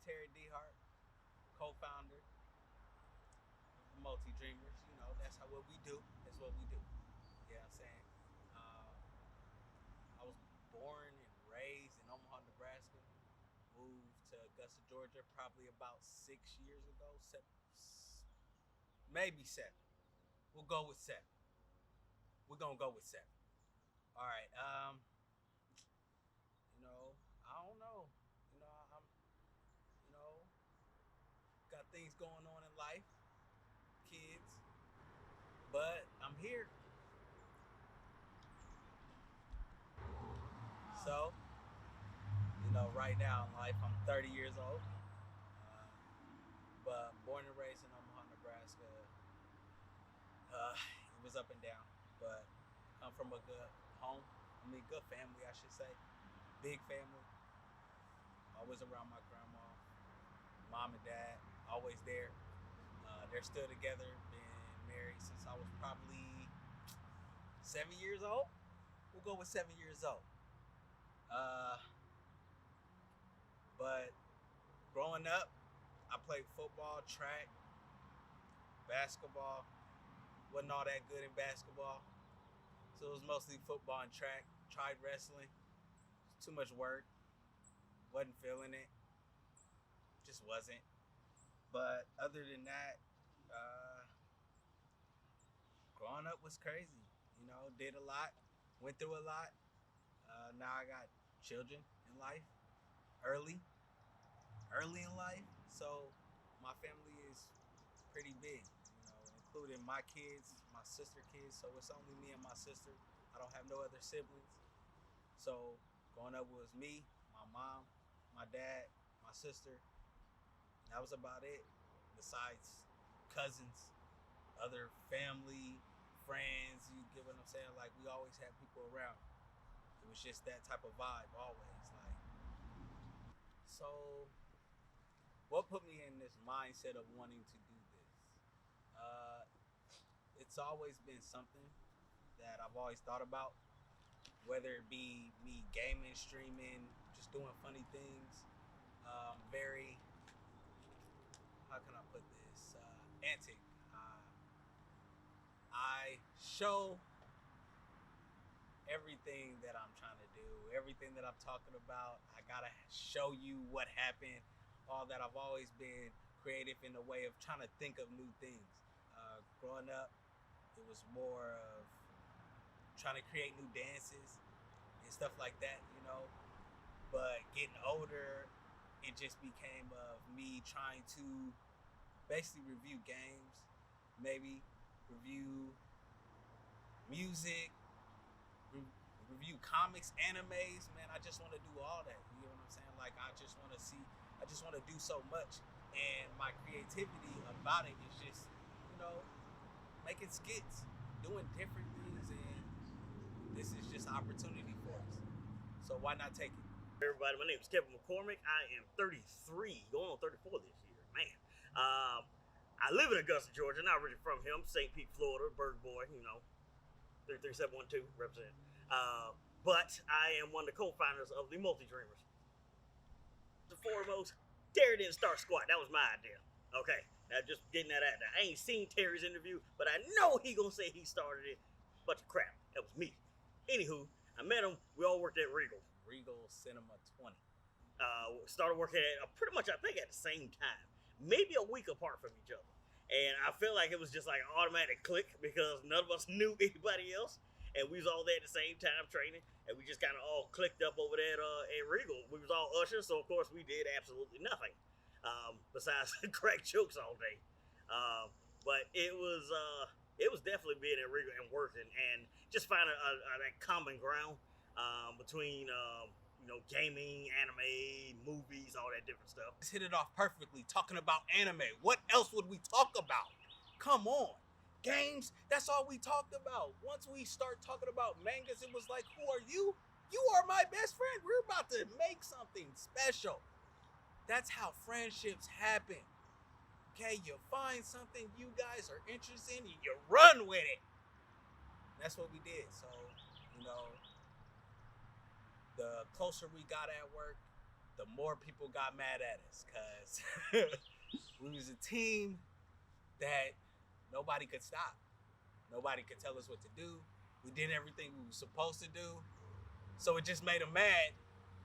Terry Dehart, co-founder of the Multi Dreamers. You know, that's how what we do. That's what we do. You know what I'm saying? Uh, I was born and raised in Omaha, Nebraska. Moved to Augusta, Georgia, probably about 6 years ago. Maybe 7. We'll go with 7. We're gonna go with 7. All right. I don't know. I'm, you know, got things going on in life, kids, but I'm here. So, right now in life, I'm 30 years old, but born and raised in Omaha, Nebraska. It was up and down, but come from a good home. I mean, good family, I should say. Big family. Always around my grandma, mom and dad, always there. They're still together. Been married since I was probably 7 years old. We'll go with 7 years old. Uh, but growing up, I played football, track, basketball. Wasn't all that good in basketball, so it was mostly football and track. Tried wrestling. Too much work. Wasn't feeling it. Just wasn't. But other than that, growing up was crazy. Did a lot, went through a lot. Now I got children in life, early, early in life. So my family is pretty big, including my kids, my sister kids. So it's only me and my sister. I don't have no other siblings. So growing up was me, my mom, my dad, my sister. That was about it. Besides cousins, other family, friends, you get what I'm saying? Like, we always had people around. It was just that type of vibe always. Like, so what put me in this mindset of wanting to do this? It's always been something that I've always thought about, whether it be me gaming, streaming, just doing funny things. Very, how can I put this? Antic. I show everything that I'm trying to do, everything that I'm talking about. I gotta show you what happened. All that. I've always been creative in the way of trying to think of new things. Growing up, it was more of trying to create new dances and stuff like that. But getting older, it just became of me trying to basically review games, maybe review music, review comics, animes. Man, I just want to do all that. You know what I'm saying? Like, I just want to do so much. And my creativity about it is just, making skits, doing different things. And this is just an opportunity for us. So why not take it? Everybody, my name is Kevin McCormick. I am 33, going on 34 this year, man. I live in Augusta, Georgia, not originally from him, St. Pete, Florida, Bird Boy, 33712 represent. But I am one of the co-founders of the Multi Dreamers. The foremost, Terry didn't start squat. That was my idea. Okay, now just getting that out there. I ain't seen Terry's interview, but I know he gonna say he started it. Bunch of crap. That was me. Anywho, I met him. We all worked at Regal. Regal Cinema 20. Started working at pretty much, I think, at the same time, maybe a week apart from each other. And I feel like it was just like an automatic click because none of us knew anybody else. And we was all there at the same time training. And we just kind of all clicked up over there at Regal. We was all ushers, so of course we did absolutely nothing besides crack jokes all day. But it was definitely being at Regal and working and just finding that common ground between gaming, anime, movies, all that different stuff. Just hit it off perfectly talking about anime. What else would we talk about? Come on. Games, that's all we talked about. Once we start talking about mangas, it was like, who are you? You are my best friend. We're about to make something special. That's how friendships happen. Okay, you find something you guys are interested in, you run with it. That's what we did. So, the closer we got at work, the more people got mad at us because we was a team that nobody could stop. Nobody could tell us what to do. We did everything we were supposed to do. So it just made them mad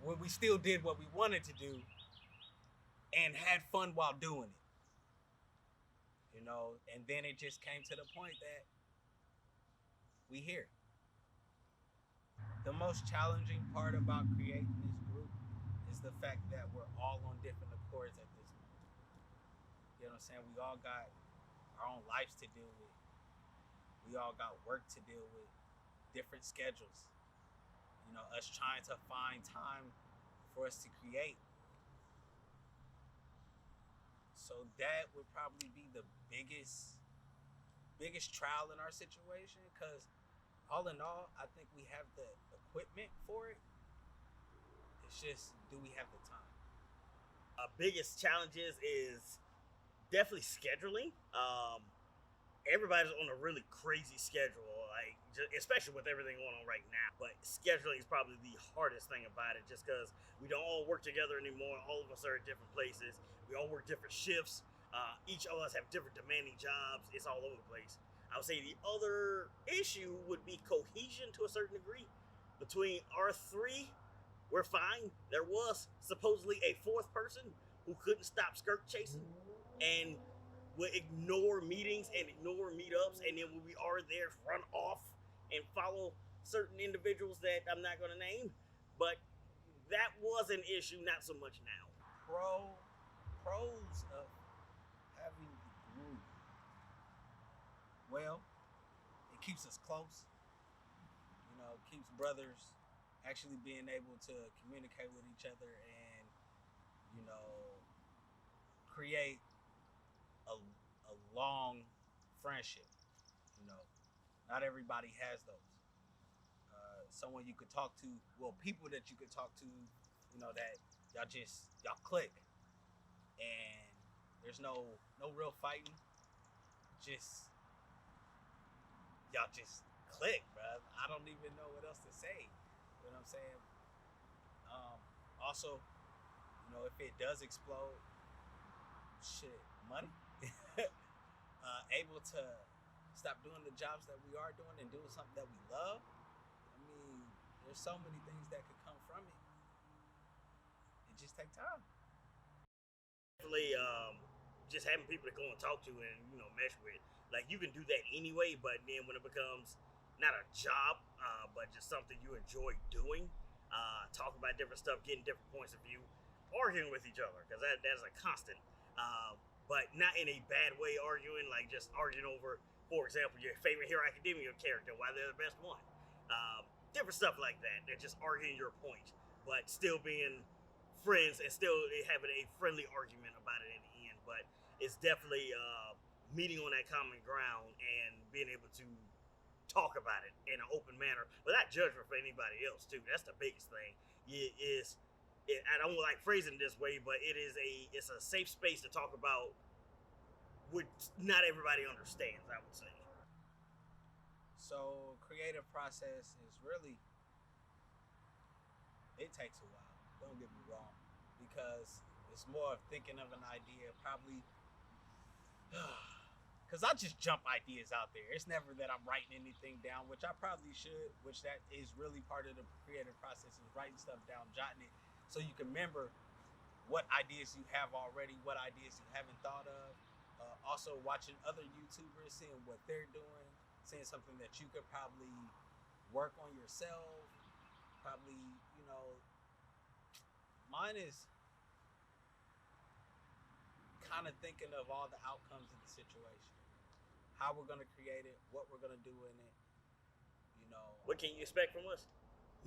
when we still did what we wanted to do and had fun while doing it. You know, and then it just came to the point that we here. The most challenging part about creating this group is the fact that we're all on different accords at this moment. You know what I'm saying? We all got our own lives to deal with. We all got work to deal with, different schedules. You know, us trying to find time for us to create. So that would probably be the biggest trial in our situation, because all in all, I think we have the equipment for it. It's just, do we have the time? Biggest challenges is definitely scheduling. Everybody's on a really crazy schedule, like especially with everything going on right now. But scheduling is probably the hardest thing about it, just because we don't all work together anymore. All of us are at different places. We all work different shifts. Each of us have different demanding jobs. It's all over the place. I would say the other issue would be cohesion to a certain degree. Between our three, we're fine. There was supposedly a fourth person who couldn't stop skirt chasing and would ignore meetings and ignore meetups, and then when we are there, run off and follow certain individuals that I'm not going to name. But that was an issue, not so much now. Pros of having the group. Well, it keeps us close. You know, keeps brothers actually being able to communicate with each other and, you know, create a long friendship. You know, not everybody has those. Someone you could talk to, well, people that you could talk to, you know, that y'all click, and there's no real fighting. Just y'all just click, bro. I don't even know what else to say. You know what I'm saying? Also, you know, if it does explode, shit, money. Able to stop doing the jobs that we are doing and doing something that we love. I mean, there's so many things that could come from it. It just takes time. Definitely, just having people to go and talk to and, you know, mesh with. Like, you can do that anyway, but then when it becomes not a job, but just something you enjoy doing, talking about different stuff, getting different points of view, arguing with each other, because that's a constant. But not in a bad way arguing, like just arguing over, for example, your favorite Hero Academia character, why they're the best one. Different stuff like that. They're just arguing your point, but still being friends and still having a friendly argument about it in the end. But it's definitely meeting on that common ground and being able to talk about it in an open manner without judgment for anybody else too. That's the biggest thing. I don't like phrasing it this way, but it's a safe space to talk about what not everybody understands, I would say. So creative process is really, it takes a while. Don't get me wrong, because it's more of thinking of an idea, probably. Because I just jump ideas out there. It's never that I'm writing anything down, which I probably should, which that is really part of the creative process, is writing stuff down, jotting it, so you can remember what ideas you have already, what ideas you haven't thought of. Also watching other YouTubers, seeing what they're doing, seeing something that you could probably work on yourself. Probably, you know, mine is kind of thinking of all the outcomes of the situation, how we're going to create it, what we're going to do in it, you know. What can you expect from us?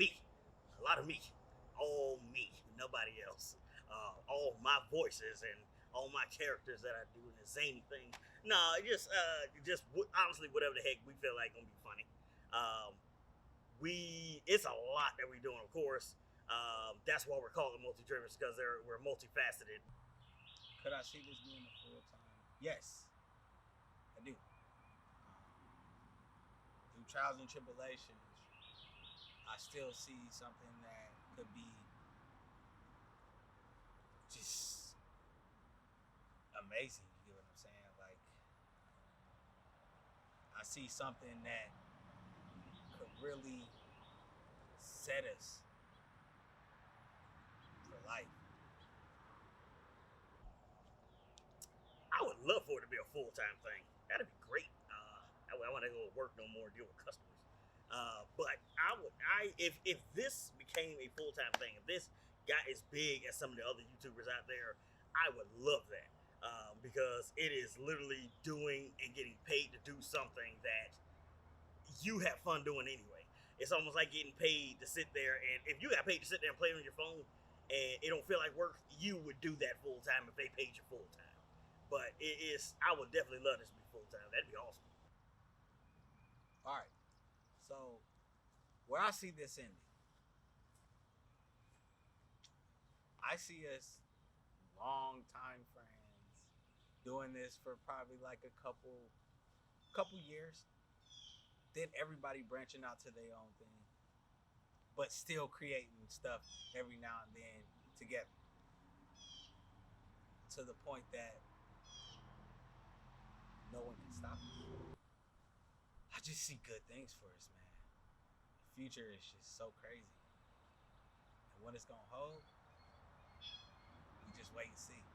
Me. A lot of me. All me. Nobody else. All my voices and all my characters that I do in the zany thing. No, just honestly, whatever the heck we feel like gonna be funny. It's a lot that we're doing, of course. That's why we're calling multi-driven, because we're multifaceted. Could I see this being a full time? Yes, I do. Through trials and tribulations, I still see something that could be just amazing. You get what I'm saying? Like, I see something that could really set us for life. I would love for it to be a full time thing. That'd be great. I want to go to work no more, deal with customers. But if this became a full time thing, if this got as big as some of the other YouTubers out there, I would love that. Because it is literally doing and getting paid to do something that you have fun doing anyway. It's almost like getting paid to sit there, and if you got paid to sit there and play on your phone and it don't feel like work, you would do that full time if they paid you full time. But it is, I would definitely love this to be full time. That'd be awesome. All right. So, where I see this ending, I see us long time friends doing this for probably like a couple years. Then everybody branching out to their own thing, but still creating stuff every now and then together. To the point that no one can stop us. I just see good things for us, man. The future is just so crazy. And what it's gonna hold, we just wait and see.